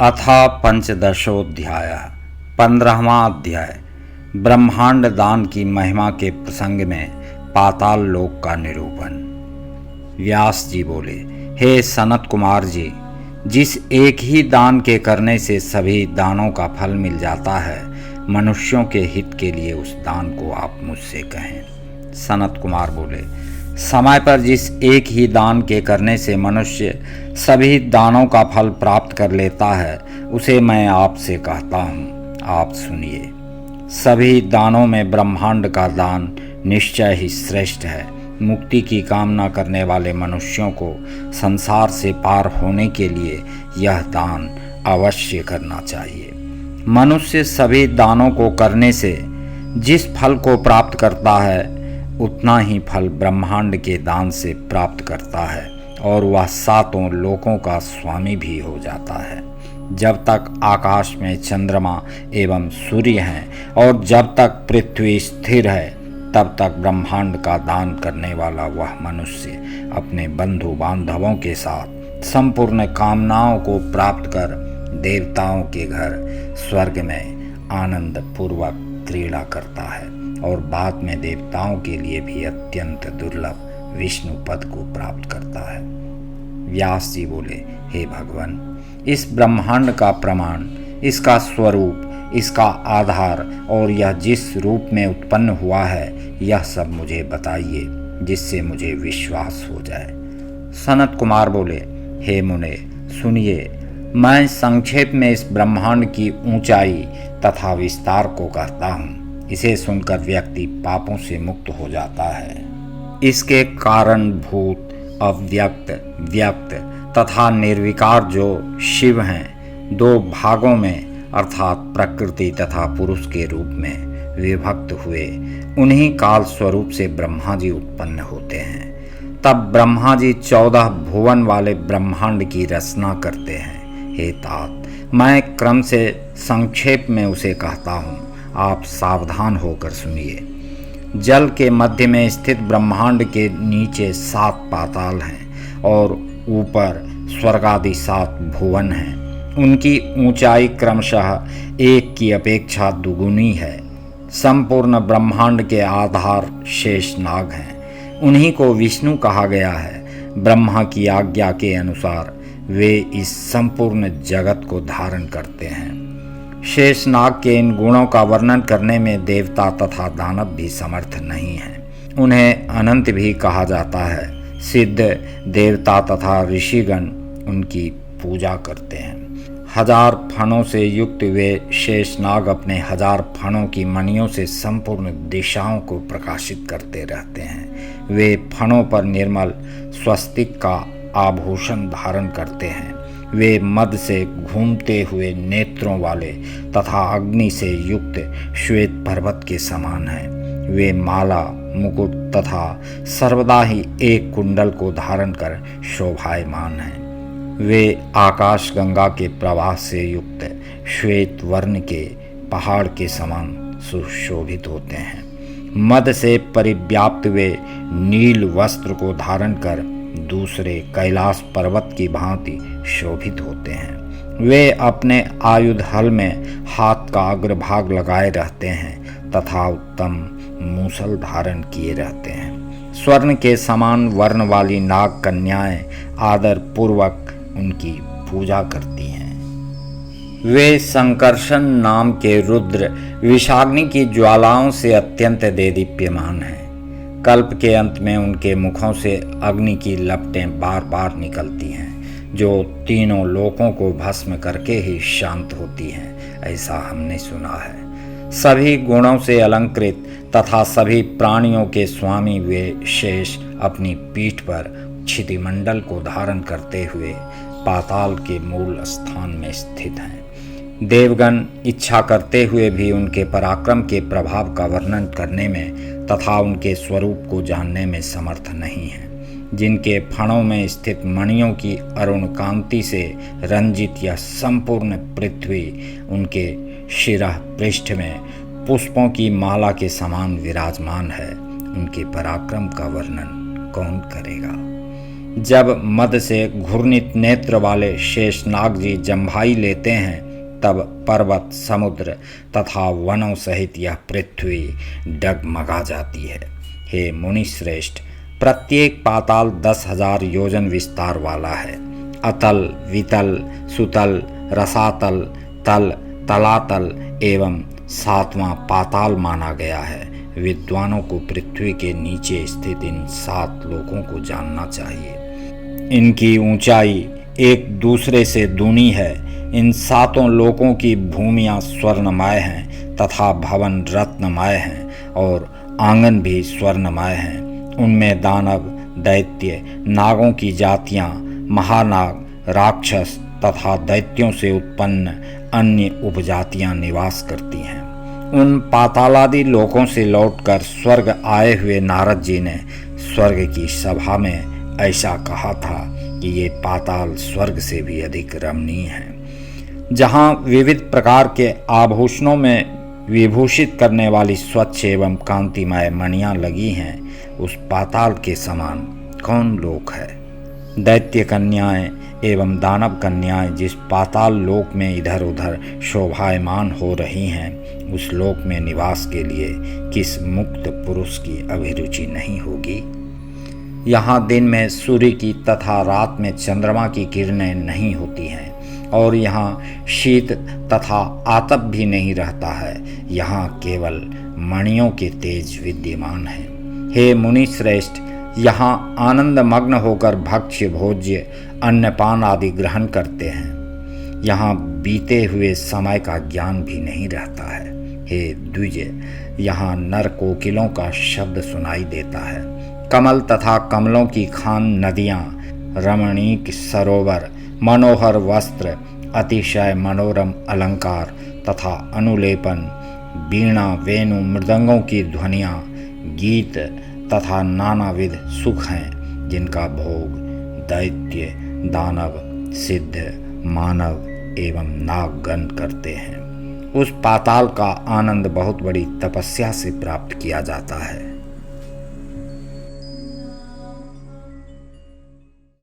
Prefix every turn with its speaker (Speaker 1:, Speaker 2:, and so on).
Speaker 1: अथा पंचदशोऽध्यायः 15वां अध्याय ब्रह्मांड दान की महिमा के प्रसंग में पाताल लोक का निरूपण। व्यास जी बोले, हे सनत कुमार जी, जिस एक ही दान के करने से सभी दानों का फल मिल जाता है, मनुष्यों के हित के लिए उस दान को आप मुझसे कहें। सनत कुमार बोले, समय पर जिस एक ही दान के करने से मनुष्य सभी दानों का फल प्राप्त कर लेता है, उसे मैं आपसे कहता हूँ, आप सुनिए। सभी दानों में ब्रह्मांड का दान निश्चय ही श्रेष्ठ है। मुक्ति की कामना करने वाले मनुष्यों को संसार से पार होने के लिए यह दान अवश्य करना चाहिए। मनुष्य सभी दानों को करने से जिस फल को प्राप्त करता है, उतना ही फल ब्रह्मांड के दान से प्राप्त करता है और वह सातों लोकों का स्वामी भी हो जाता है। जब तक आकाश में चंद्रमा एवं सूर्य हैं और जब तक पृथ्वी स्थिर है, तब तक ब्रह्मांड का दान करने वाला वह मनुष्य अपने बंधु बांधवों के साथ संपूर्ण कामनाओं को प्राप्त कर देवताओं के घर स्वर्ग में आनंद पूर्वक क्रीड़ा करता है और बाद में देवताओं के लिए भी अत्यंत दुर्लभ विष्णु पद को प्राप्त करता है। व्यास जी बोले, हे भगवान, इस ब्रह्मांड का प्रमाण, इसका स्वरूप, इसका आधार और यह जिस रूप में उत्पन्न हुआ है, यह सब मुझे बताइए, जिससे मुझे विश्वास हो जाए। सनत कुमार बोले, हे मुने, सुनिए, मैं संक्षेप में इस ब्रह्मांड की ऊंचाई तथा विस्तार को कहता हूँ। इसे सुनकर व्यक्ति पापों से मुक्त हो जाता है। इसके कारण भूत, अव्यक्त, व्यक्त तथा निर्विकार जो शिव हैं, दो भागों में अर्थात प्रकृति तथा पुरुष के रूप में विभक्त हुए उन्हीं काल स्वरूप से ब्रह्मा जी उत्पन्न होते हैं। तब ब्रह्मा जी 14 भुवन वाले ब्रह्मांड की रचना करते हैं। हे तात, मैं क्रम से संक्षेप में उसे कहता हूँ, आप सावधान होकर सुनिए। जल के मध्य में स्थित ब्रह्मांड के नीचे 7 पाताल हैं और ऊपर स्वर्गादि 7 भुवन हैं। उनकी ऊंचाई क्रमशः एक की अपेक्षा दुगुनी है। संपूर्ण ब्रह्मांड के आधार शेषनाग हैं। उन्हीं को विष्णु कहा गया है। ब्रह्मा की आज्ञा के अनुसार वे इस संपूर्ण जगत को धारण करते हैं। शेषनाग के इन गुणों का वर्णन करने में देवता तथा दानव भी समर्थ नहीं हैं। उन्हें अनंत भी कहा जाता है। सिद्ध देवता तथा ऋषिगण उनकी पूजा करते हैं। 1000 फणों से युक्त वे शेषनाग अपने 1000 फणों की मणियों से संपूर्ण दिशाओं को प्रकाशित करते रहते हैं। वे फणों पर निर्मल स्वस्तिक का आभूषण धारण करते हैं। वे मद से घूमते हुए नेत्रों वाले तथा अग्नि से युक्त श्वेत पर्वत के समान हैं। वे माला, मुकुट तथा सर्वदा ही एक कुंडल को धारण कर शोभायमान हैं। वे आकाश गंगा के प्रवाह से युक्त श्वेत वर्ण के पहाड़ के समान सुशोभित होते हैं। मद से परिव्याप्त वे नील वस्त्र को धारण कर दूसरे कैलाश पर्वत की भांति शोभित होते हैं। वे अपने आयुध हल में हाथ का अग्रभाग लगाए रहते हैं तथा उत्तम मूसल धारण किए रहते हैं। स्वर्ण के समान वर्ण वाली नाग कन्याएं आदर पूर्वक उनकी पूजा करती हैं। वे संकर्षण नाम के रुद्र विषाग्नि की ज्वालाओं से अत्यंत देदीप्यमान हैं। कल्प के अंत में उनके मुखों से अग्नि की लपटें बार बार निकलती हैं, जो तीनों लोकों को भस्म करके ही शांत होती हैं, ऐसा हमने सुना है। सभी गुणों से अलंकृत तथा सभी प्राणियों के स्वामी वे शेष अपनी पीठ पर क्षितिमंडल को धारण करते हुए पाताल के मूल स्थान में स्थित हैं। देवगण इच्छा करते हुए भी उनके पराक्रम के प्रभाव का वर्णन करने में तथा उनके स्वरूप को जानने में समर्थ नहीं हैं। जिनके फणों में स्थित मणियों की अरुण कांति से रंजित यह संपूर्ण पृथ्वी उनके शिरः पृष्ठ में पुष्पों की माला के समान विराजमान है, उनके पराक्रम का वर्णन कौन करेगा। जब मद से घूर्णित नेत्र वाले शेषनाग जी जम्भाई लेते हैं तब पर्वत, समुद्र तथा वनों सहित यह पृथ्वी डगमगा जाती है। हे मुनि श्रेष्ठ, प्रत्येक पाताल 10,000 योजन विस्तार वाला है। अतल, वितल, सुतल, रसातल, तल, तलातल एवं 7वां पाताल माना गया है। विद्वानों को पृथ्वी के नीचे स्थित इन 7 लोकों को जानना चाहिए। इनकी ऊंचाई एक दूसरे से दूनी है। इन 7 लोकों की भूमियाँ स्वर्णमय हैं तथा भवन रत्नमय हैं और आंगन भी स्वर्णमय हैं। उनमें दानव, दैत्य, नागों की जातियाँ, महानाग, राक्षस तथा दैत्यों से उत्पन्न अन्य उपजातियाँ निवास करती हैं। उन पातालादि लोकों से लौटकर स्वर्ग आए हुए नारद जी ने स्वर्ग की सभा में ऐसा कहा था कि ये पाताल स्वर्ग से भी अधिक रमणीय हैं। जहाँ विविध प्रकार के आभूषणों में विभूषित करने वाली स्वच्छ एवं कांतिमय मणियाँ लगी हैं, उस पाताल के समान कौन लोक है। दैत्य कन्याएं एवं दानव कन्याएं जिस पाताल लोक में इधर उधर शोभायमान हो रही हैं, उस लोक में निवास के लिए किस मुक्त पुरुष की अभिरुचि नहीं होगी। यहाँ दिन में सूर्य की तथा रात में चंद्रमा की किरणें नहीं होती हैं और यहाँ शीत तथा आतप भी नहीं रहता है। यहाँ केवल मणियों के तेज विद्यमान हैं। हे मुनि श्रेष्ठ, यहाँ आनंद मग्न होकर भक्ष्य, भोज्य, अन्नपान आदि ग्रहण करते हैं। यहाँ बीते हुए समय का ज्ञान भी नहीं रहता है। हे द्विज, यहाँ नर कोकिलों का शब्द सुनाई देता है। कमल तथा कमलों की खान नदियाँ, रमणीक सरोवर, मनोहर वस्त्र, अतिशय मनोरम अलंकार तथा अनुलेपन, वीणा, वेणु, मृदंगों की ध्वनियाँ, गीत तथा नानाविध सुख हैं जिनका भोग दैत्य, दानव, सिद्ध, मानव एवं नागगण करते हैं। उस पाताल का आनंद बहुत बड़ी तपस्या से प्राप्त किया जाता है।